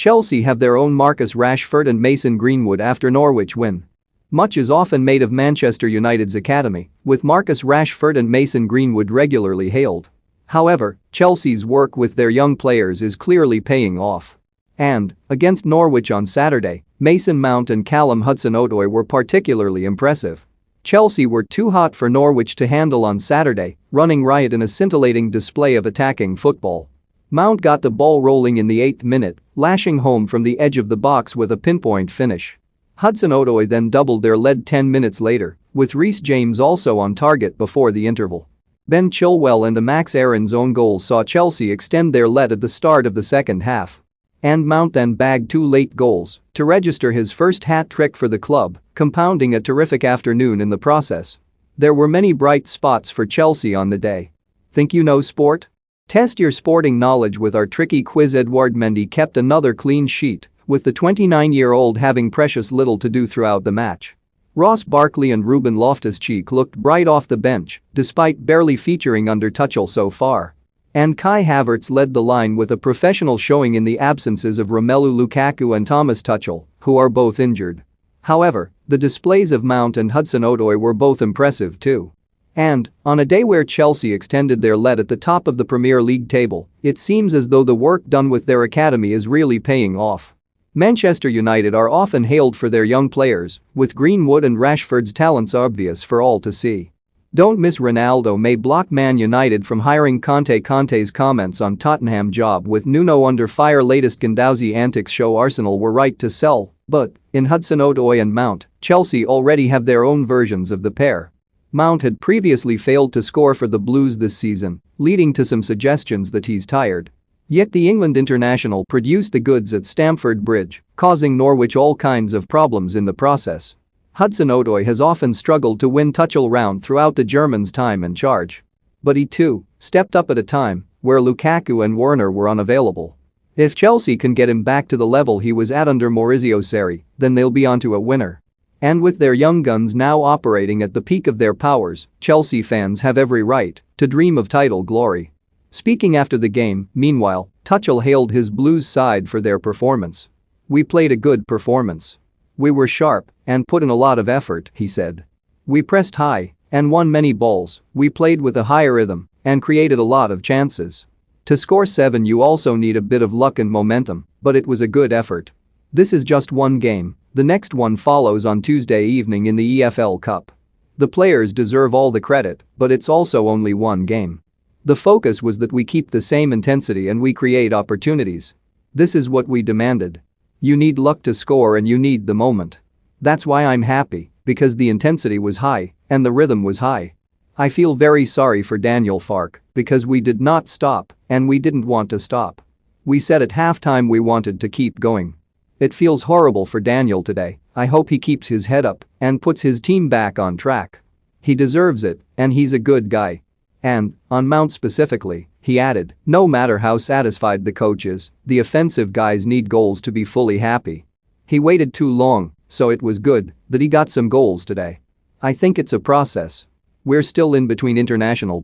Chelsea have their own Marcus Rashford and Mason Greenwood after Norwich win. Much is often made of Manchester United's academy, with Marcus Rashford and Mason Greenwood regularly hailed. However, Chelsea's work with their young players is clearly paying off. And, against Norwich on Saturday, Mason Mount and Callum Hudson-Odoi were particularly impressive. Chelsea were too hot for Norwich to handle on Saturday, running riot in a scintillating display of attacking football. Mount got the ball rolling in the 8th minute, lashing home from the edge of the box with a pinpoint finish. Hudson-Odoi then doubled their lead 10 minutes later, with Reece James also on target before the interval. Ben Chilwell and Max Aaron's own goal saw Chelsea extend their lead at the start of the second half. And Mount then bagged 2 late goals to register his first hat-trick for the club, compounding a terrific afternoon in the process. There were many bright spots for Chelsea on the day. Think you know sport? Test your sporting knowledge with our tricky quiz. Edouard Mendy kept another clean sheet, with the 29-year-old having precious little to do throughout the match. Ross Barkley and Ruben Loftus-Cheek looked bright off the bench, despite barely featuring under Tuchel so far. And Kai Havertz led the line with a professional showing in the absences of Romelu Lukaku and Thomas Tuchel, who are both injured. However, the displays of Mount and Hudson-Odoi were both impressive too. And, on a day where Chelsea extended their lead at the top of the Premier League table, it seems as though the work done with their academy is really paying off. Manchester United are often hailed for their young players, with Greenwood and Rashford's talents obvious for all to see. Don't miss Ronaldo may block Man United from hiring Conte. Conte's comments on Tottenham job with Nuno under fire. Latest Guendouzi antics show Arsenal were right to sell, but, in Hudson-Odoi and Mount, Chelsea already have their own versions of the pair. Mount had previously failed to score for the Blues this season, leading to some suggestions that he's tired. Yet the England international produced the goods at Stamford Bridge, causing Norwich all kinds of problems in the process. Hudson-Odoi has often struggled to win Tuchel round throughout the German's time in charge. But he too stepped up at a time where Lukaku and Werner were unavailable. If Chelsea can get him back to the level he was at under Maurizio Sarri, then they'll be onto a winner. And with their young guns now operating at the peak of their powers, Chelsea fans have every right to dream of title glory. Speaking after the game, meanwhile, Tuchel hailed his Blues side for their performance. "We played a good performance. We were sharp and put in a lot of effort," he said. "We pressed high and won many balls, we played with a high rhythm and created a lot of chances. To score 7 you also need a bit of luck and momentum, but it was a good effort. This is just one game, the next one follows on Tuesday evening in the EFL Cup. The players deserve all the credit, but it's also only one game. The focus was that we keep the same intensity and we create opportunities. This is what we demanded. You need luck to score and you need the moment. That's why I'm happy, because the intensity was high and the rhythm was high. I feel very sorry for Daniel Farke because we did not stop and we didn't want to stop. We said at halftime we wanted to keep going. It feels horrible for Daniel today. I hope he keeps his head up and puts his team back on track. He deserves it and he's a good guy." And, on Mount specifically, he added, "No matter how satisfied the coach is, the offensive guys need goals to be fully happy. He waited too long, so it was good that he got some goals today. I think it's a process. We're still in between international